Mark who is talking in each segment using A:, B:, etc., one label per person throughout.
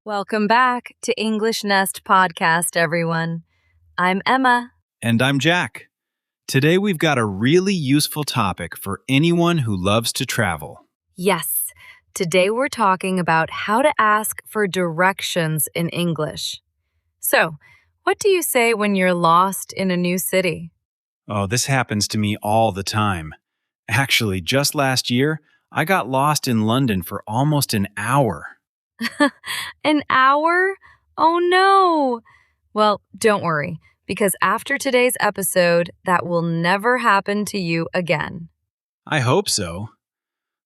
A: Welcome back to English Nest Podcast, everyone. I'm Emma.
B: And I'm Jack. Today we've got a really useful topic for anyone who loves to travel.
A: Yes, today we're talking about how to ask for directions in English. So, what do you say when you're lost in a new city?
B: Oh, this happens to me all the time. Actually, just last year, I got lost in London for almost an hour.
A: An hour? Oh no! Well, don't worry, because after today's episode, that will never happen to you again.
B: I hope so.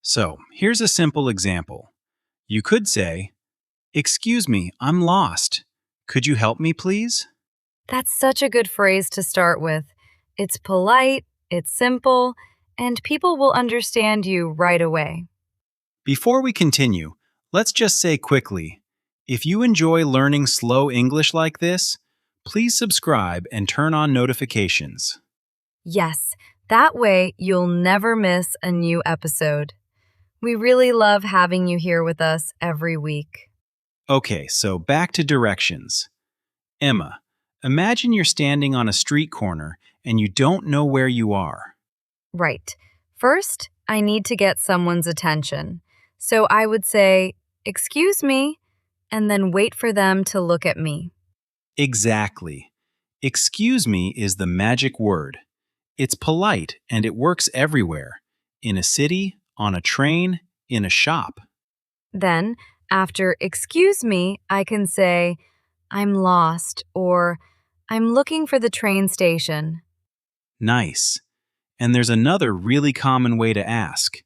B: So, here's a simple example. You could say, "Excuse me, I'm lost. Could you help me, please?"
A: That's such a good phrase to start with. It's polite, it's simple, and people will understand you right away.
B: Before we continue, let's just say quickly, if you enjoy learning slow English like this, please subscribe and turn on notifications.
A: Yes, that way you'll never miss a new episode. We really love having you here with us every week.
B: Okay, so back to directions. Emma, imagine you're standing on a street corner and you don't know where you are.
A: Right. First, I need to get someone's attention. So I would say, "Excuse me," and then wait for them to look at me.
B: Exactly. Excuse me is the magic word. It's polite and it works everywhere. In a city, on a train, in a shop.
A: Then, after "excuse me," I can say, "I'm lost," or "I'm looking for the train station."
B: Nice. And there's another really common way to ask.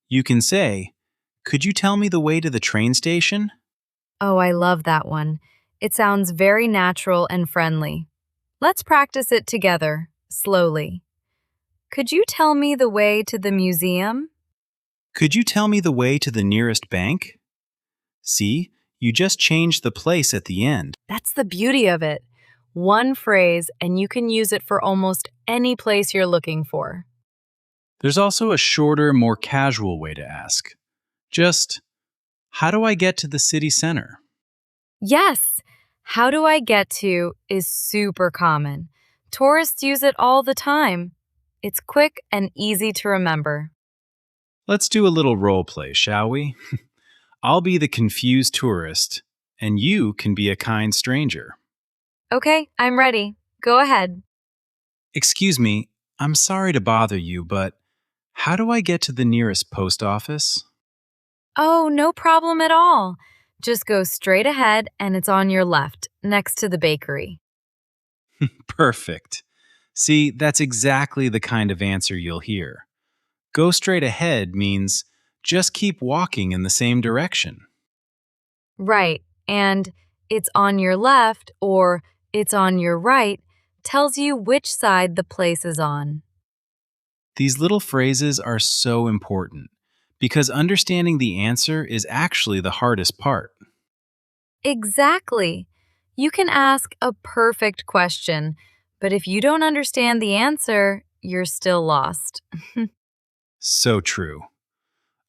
B: You can say, "Could you tell me the way to the train station?"
A: Oh, I love that one. It sounds very natural and friendly. Let's practice it together, slowly. Could you tell me the way to the museum?
B: Could you tell me the way to the nearest bank? See, you just changed the place at the end.
A: That's the beauty of it. One phrase, and you can use it for almost any place you're looking for.
B: There's also a shorter, more casual way to ask. Just, how do I get to the city center?
A: Yes, "how do I get to" is super common. Tourists use it all the time. It's quick and easy to remember.
B: Let's do a little role play, shall we? I'll be the confused tourist, and you can be a kind stranger.
A: Okay, I'm ready. Go ahead.
B: Excuse me, I'm sorry to bother you, but how do I get to the nearest post office?
A: Oh, no problem at all. Just go straight ahead and it's on your left, next to the bakery.
B: Perfect. See, that's exactly the kind of answer you'll hear. Go straight ahead means just keep walking in the same direction.
A: Right, and "it's on your left" or "it's on your right" tells you which side the place is on.
B: These little phrases are so important because understanding the answer is actually the hardest part.
A: Exactly. You can ask a perfect question, but if you don't understand the answer, you're still lost.
B: So true.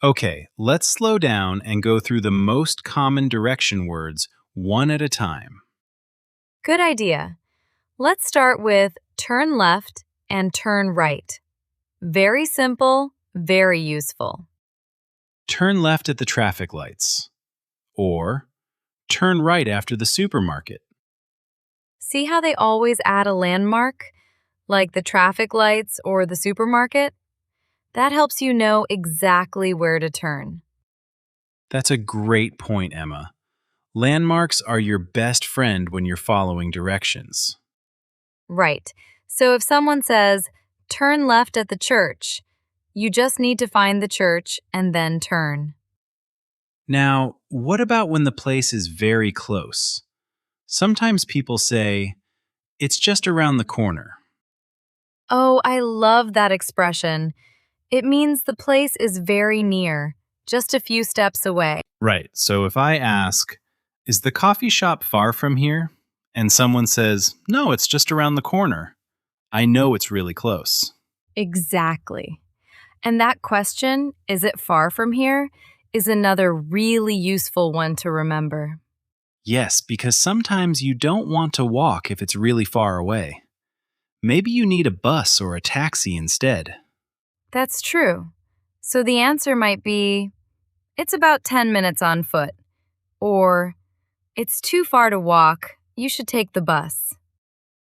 B: Okay, let's slow down and go through the most common direction words one at a time.
A: Good idea. Let's start with turn left and turn right. Very simple, very useful.
B: Turn left at the traffic lights. Or turn right after the supermarket.
A: See how they always add a landmark, like the traffic lights or the supermarket? That helps you know exactly where to turn.
B: That's a great point, Emma. Landmarks are your best friend when you're following directions.
A: Right. So if someone says, "turn left at the church," you just need to find the church and then turn.
B: Now, what about when the place is very close? Sometimes people say, "It's just around the corner."
A: Oh, I love that expression. It means the place is very near, just a few steps away.
B: Right, so if I ask, "Is the coffee shop far from here?" and someone says, "No, it's just around the corner," I know it's really close.
A: Exactly. And that question, "is it far from here?" is another really useful one to remember.
B: Yes, because sometimes you don't want to walk if it's really far away. Maybe you need a bus or a taxi instead.
A: That's true. So the answer might be, it's about 10 minutes on foot, or it's too far to walk, you should take the bus.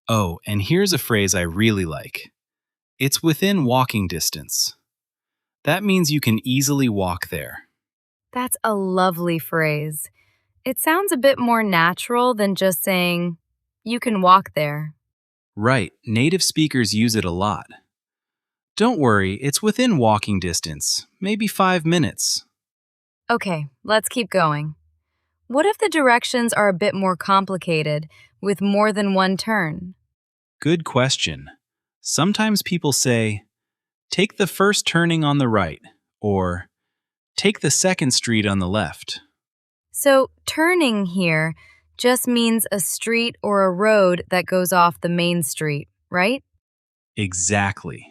B: Oh, and here's a phrase I really like. It's within walking distance. That means you can easily walk there.
A: That's a lovely phrase. It sounds a bit more natural than just saying, you can walk there.
B: Right, native speakers use it a lot. Don't worry, it's within walking distance, maybe 5 minutes.
A: Okay, let's keep going. What if the directions are a bit more complicated with more than one turn?
B: Good question. Sometimes people say, take the first turning on the right, or take the second street on the left.
A: So, turning here just means a street or a road that goes off the main street, right?
B: Exactly.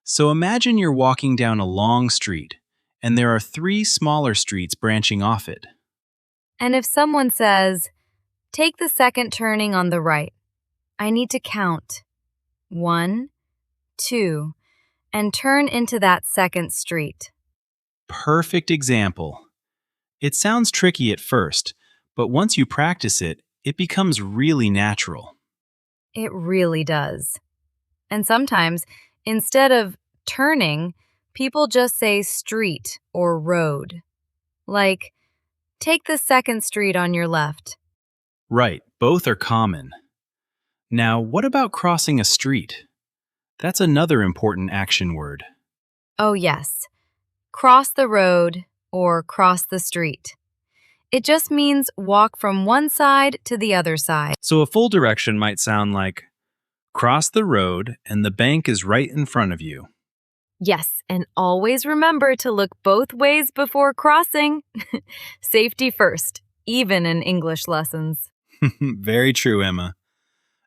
B: So imagine you're walking down a long street, and there are 3 smaller streets branching off it.
A: And if someone says, take the second turning on the right, I need to count 1, 2, and turn into that second street.
B: Perfect example. It sounds tricky at first, but once you practice it, it becomes really natural.
A: It really does. And sometimes, instead of turning, people just say street or road. Like, take the second street on your left.
B: Right, both are common. Now, what about crossing a street? That's another important action word.
A: Oh, yes. Cross the road or cross the street. It just means walk from one side to the other side.
B: So a full direction might sound like, cross the road and the bank is right in front of you.
A: Yes, and always remember to look both ways before crossing. Safety first, even in English lessons.
B: Very true, Emma.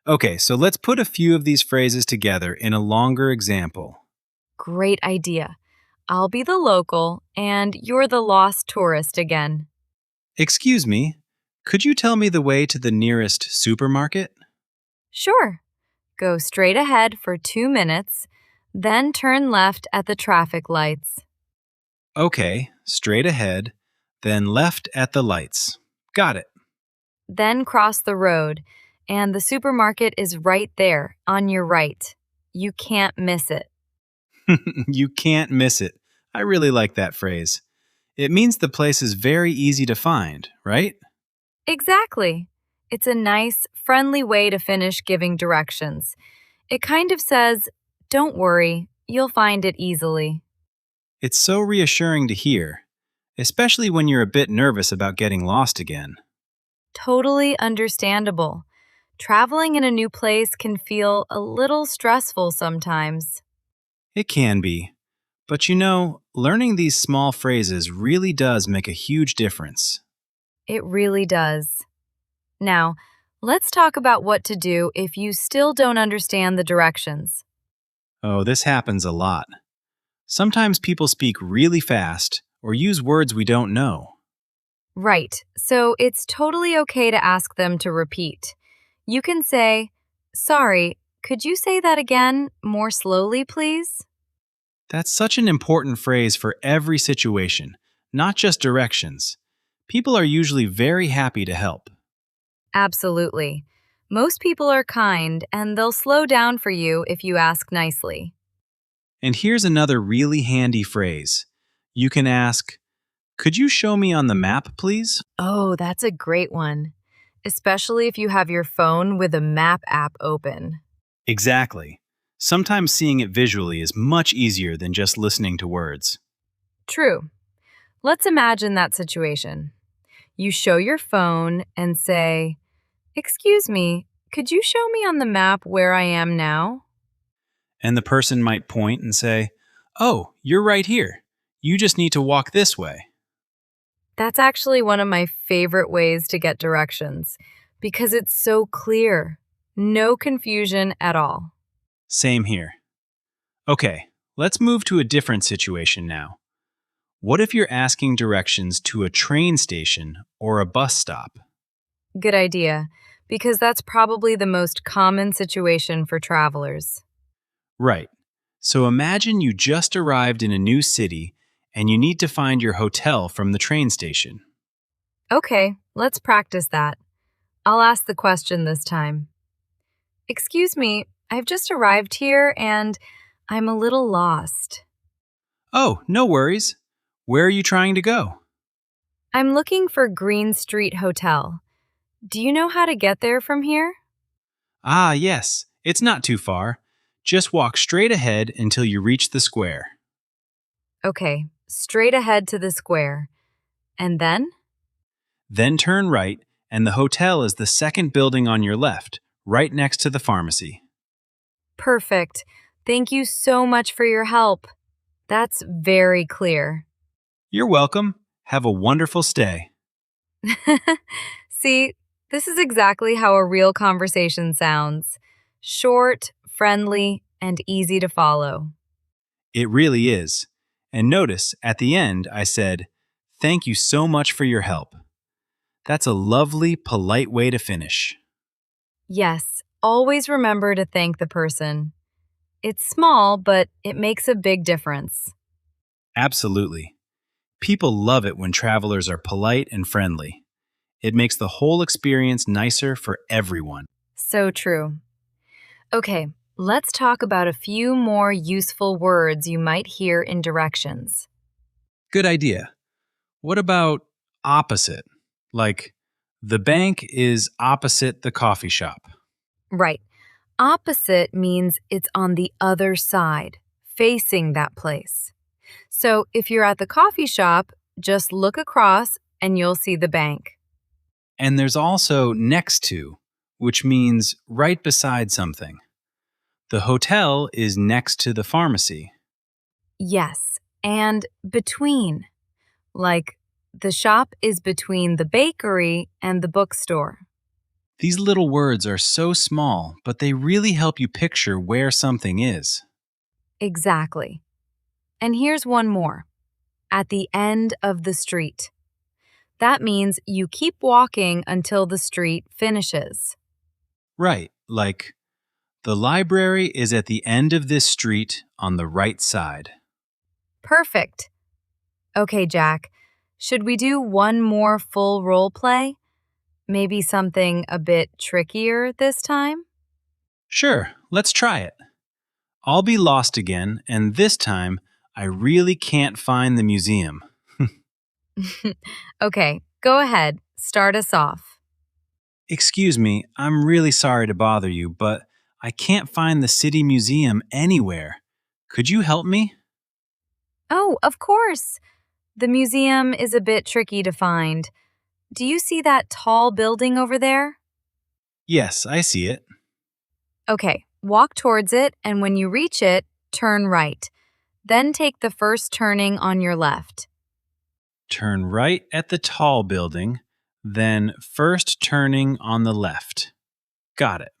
B: Okay, so let's put a few of these phrases together in a longer example.
A: Great idea. I'll be the local, and you're the lost tourist again.
B: Excuse me, could you tell me the way to the nearest supermarket?
A: Sure. Go straight ahead for 2 minutes, then turn left at the traffic lights.
B: Okay, straight ahead, then left at the lights. Got it.
A: Then cross the road, and the supermarket is right there on your right. You can't miss it.
B: You can't miss it. I really like that phrase. It means the place is very easy to find, right?
A: Exactly. It's a nice, friendly way to finish giving directions. It kind of says, don't worry, you'll find it easily.
B: It's so reassuring to hear, especially when you're a bit nervous about getting lost again.
A: Totally understandable. Traveling in a new place can feel a little stressful sometimes.
B: It can be. But you know, learning these small phrases really does make a huge difference.
A: It really does. Now, let's talk about what to do if you still don't understand the directions.
B: Oh, this happens a lot. Sometimes people speak really fast or use words we don't know.
A: Right, so it's totally okay to ask them to repeat. You can say, sorry, could you say that again, more slowly, please?
B: That's such an important phrase for every situation, not just directions. People are usually very happy to help.
A: Absolutely. Most people are kind, and they'll slow down for you if you ask nicely.
B: And here's another really handy phrase. You can ask, could you show me on the map, please?
A: Oh, that's a great one, especially if you have your phone with a map app open.
B: Exactly. Sometimes seeing it visually is much easier than just listening to words.
A: True. Let's imagine that situation. You show your phone and say, excuse me, could you show me on the map where I am now?
B: And the person might point and say, oh, you're right here. You just need to walk this way.
A: That's actually one of my favorite ways to get directions because it's so clear. No confusion at all.
B: Same here. Okay, let's move to a different situation now. What if you're asking directions to a train station or a bus stop?
A: Good idea, because that's probably the most common situation for travelers.
B: Right. So imagine you just arrived in a new city and you need to find your hotel from the train station.
A: Okay, let's practice that. I'll ask the question this time. Excuse me, I've just arrived here and I'm a little lost.
B: Oh, no worries. Where are you trying to go?
A: I'm looking for Green Street Hotel. Do you know how to get there from here?
B: Ah, yes. It's not too far. Just walk straight ahead until you reach the square.
A: Okay, straight ahead to the square. And then?
B: Then turn right, and the hotel is the second building on your left, right next to the pharmacy.
A: Perfect. Thank you so much for your help. That's very clear.
B: You're welcome. Have a wonderful stay.
A: See, this is exactly how a real conversation sounds short, friendly, and easy to follow.
B: It really is. And notice, at the end, I said, "Thank you so much for your help." That's a lovely, polite way to finish.
A: Yes, always remember to thank the person. It's small, but it makes a big difference.
B: Absolutely. People love it when travelers are polite and friendly. It makes the whole experience nicer for everyone.
A: So true. Okay, let's talk about a few more useful words you might hear in directions.
B: Good idea. What about opposite? Like, the bank is opposite the coffee shop.
A: Right. Opposite means it's on the other side, facing that place. So if you're at the coffee shop, just look across and you'll see the bank.
B: And there's also next to, which means right beside something. The hotel is next to the pharmacy.
A: Yes, and between. Like, the shop is between the bakery and the bookstore.
B: These little words are so small, but they really help you picture where something is.
A: Exactly. And here's one more at the end of the street. That means you keep walking until the street finishes.
B: Right, like, the library is at the end of this street on the right side.
A: Perfect. Okay, Jack, should we do one more full role play? Maybe something a bit trickier this time?
B: Sure, let's try it. I'll be lost again, and this time I really can't find the museum.
A: Okay, go ahead. Start us off.
B: Excuse me, I'm really sorry to bother you, but I can't find the city museum anywhere. Could you help me?
A: Oh, of course. The museum is a bit tricky to find. Do you see that tall building over there?
B: Yes, I see it.
A: Okay, walk towards it, and when you reach it, turn right. Then take the first turning on your left.
B: Turn right at the tall building, then first turning on the left. Got it.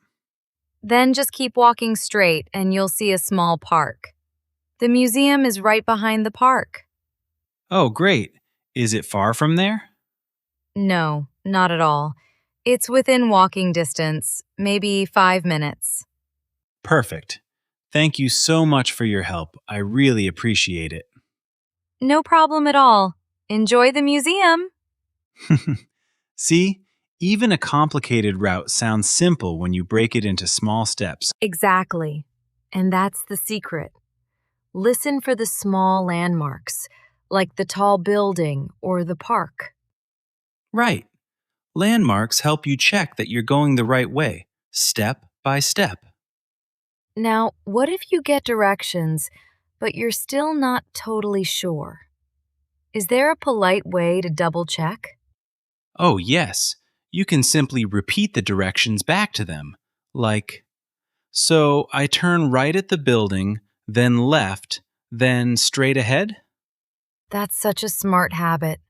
A: Then just keep walking straight, and you'll see a small park. The museum is right behind the park.
B: Oh, great. Is it far from there?
A: No, not at all. It's within walking distance, maybe 5 minutes.
B: Perfect. Thank you so much for your help. I really appreciate it.
A: No problem at all. Enjoy the museum.
B: See, even a complicated route sounds simple when you break it into small steps.
A: Exactly. And that's the secret. Listen for the small landmarks, like the tall building or the park.
B: Right. Landmarks help you check that you're going the right way, step by step.
A: Now, what if you get directions, but you're still not totally sure? Is there a polite way to double check?
B: Oh, yes. You can simply repeat the directions back to them. Like, so I turn right at the building, then left, then straight ahead?
A: That's such a smart habit.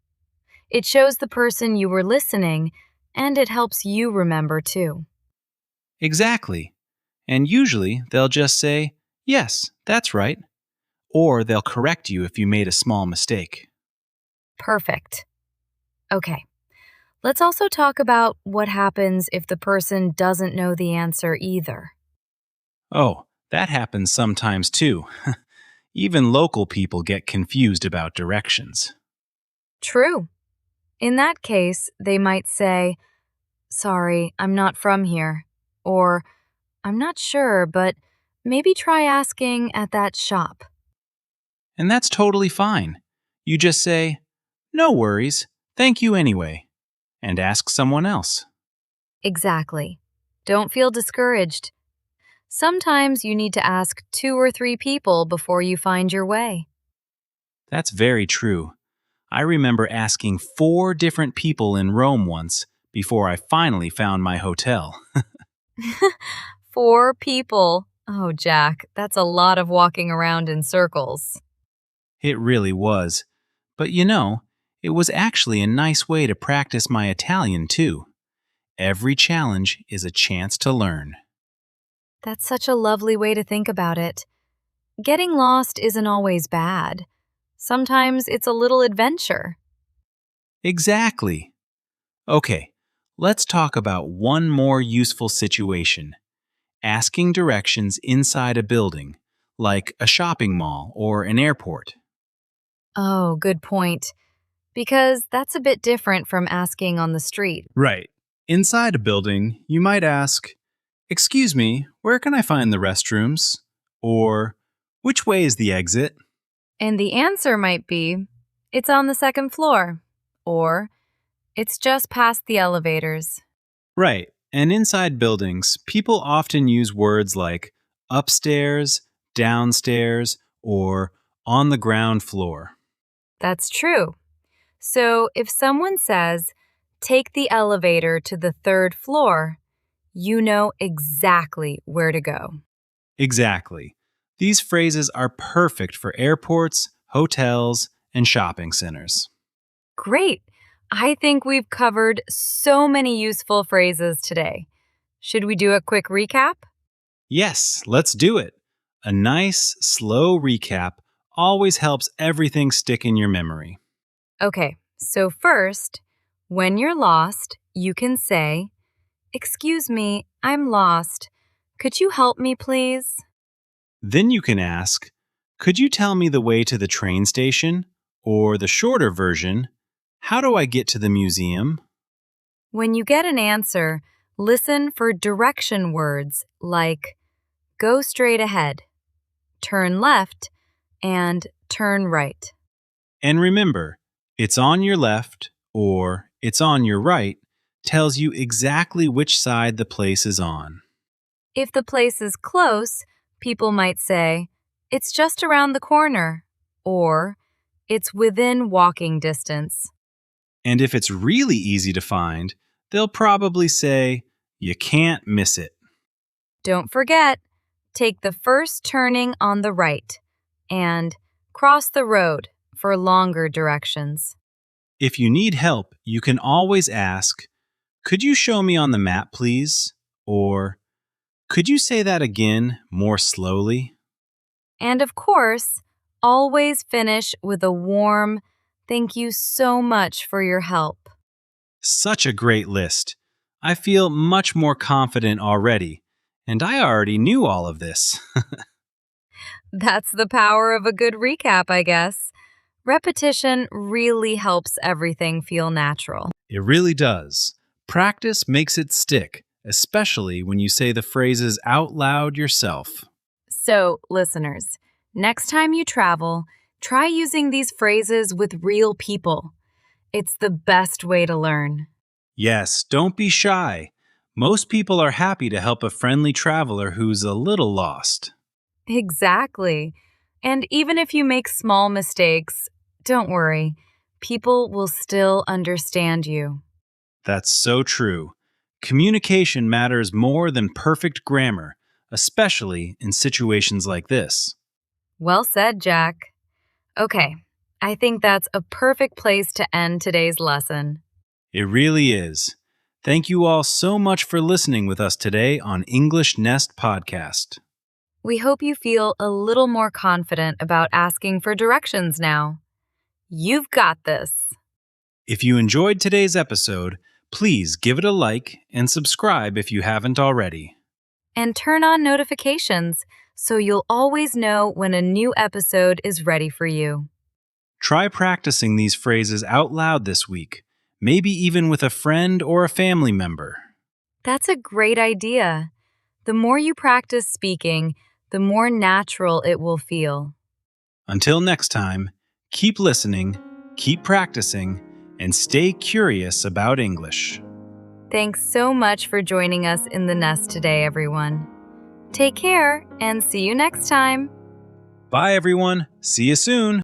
A: It shows the person you were listening, and it helps you remember too.
B: Exactly. And usually they'll just say, yes, that's right. Or they'll correct you if you made a small mistake.
A: Perfect. Okay. Let's also talk about what happens if the person doesn't know the answer either.
B: Oh, that happens sometimes too. Even local people get confused about directions.
A: True. In that case, they might say, "Sorry, I'm not from here." Or, "I'm not sure, but maybe try asking at that shop."
B: And that's totally fine. You just say, "No worries, thank you anyway," and ask someone else.
A: Exactly. Don't feel discouraged. Sometimes you need to ask 2 or 3 people before you find your way.
B: That's very true. I remember asking 4 different people in Rome once before I finally found my hotel.
A: 4 people. Oh, Jack, that's a lot of walking around in circles.
B: It really was. But it was actually a nice way to practice my Italian too. Every challenge is a chance to learn.
A: That's such a lovely way to think about it. Getting lost isn't always bad. Sometimes it's a little adventure.
B: Exactly. Okay, let's talk about one more useful situation: asking directions inside a building, like a shopping mall or an airport.
A: Oh, good point. Because that's a bit different from asking on the street.
B: Right. Inside a building, you might ask, "Excuse me, where can I find the restrooms?" Or, "Which way is the exit?"
A: And the answer might be, "It's on the second floor." Or, "It's just past the elevators."
B: Right. And inside buildings, people often use words like upstairs, downstairs, or on the ground floor.
A: That's true. So if someone says, "Take the elevator to the third floor," you know exactly where to go.
B: Exactly. These phrases are perfect for airports, hotels, and shopping centers.
A: Great. I think we've covered so many useful phrases today. Should we do a quick recap?
B: Yes, let's do it. A nice, slow recap always helps everything stick in your memory.
A: Okay, so first, when you're lost, you can say, "Excuse me, I'm lost. Could you help me, please?"
B: Then you can ask, "Could you tell me the way to the train station?" Or the shorter version, "How do I get to the museum?"
A: When you get an answer, listen for direction words like "go straight ahead," "turn left," and "turn right."
B: And remember, "It's on your left" or "It's on your right" tells you exactly which side the place is on.
A: If the place is close, people might say, "It's just around the corner," or "It's within walking distance."
B: And if it's really easy to find, they'll probably say, "You can't miss it."
A: Don't forget, take the first turning on the right and cross the road for longer directions.
B: If you need help, you can always ask, "Could you show me on the map, please?" Or, "Could you say that again more slowly?"
A: And of course, always finish with a warm, "Thank you so much for your help."
B: Such a great list. I feel much more confident already, and I already knew all of this.
A: That's the power of a good recap, I guess. Repetition really helps everything feel natural.
B: It really does. Practice makes it stick, especially when you say the phrases out loud yourself.
A: So, listeners, next time you travel, try using these phrases with real people. It's the best way to learn.
B: Yes, don't be shy. Most people are happy to help a friendly traveler who's a little lost.
A: Exactly. And even if you make small mistakes, don't worry. People will still understand you.
B: That's so true. Communication matters more than perfect grammar, especially in situations like this.
A: Well said, Jack. Okay, I think that's a perfect place to end today's lesson.
B: It really is. Thank you all so much for listening with us today on English Nest Podcast.
A: We hope you feel a little more confident about asking for directions now. You've got this.
B: If you enjoyed today's episode, please give it a like and subscribe if you haven't already.
A: And turn on notifications so you'll always know when a new episode is ready for you.
B: Try practicing these phrases out loud this week, maybe even with a friend or a family member.
A: That's a great idea. The more you practice speaking, the more natural it will feel.
B: Until next time, keep listening, keep practicing, and stay curious about English.
A: Thanks so much for joining us in the nest today, everyone. Take care and see you next time.
B: Bye, everyone. See you soon.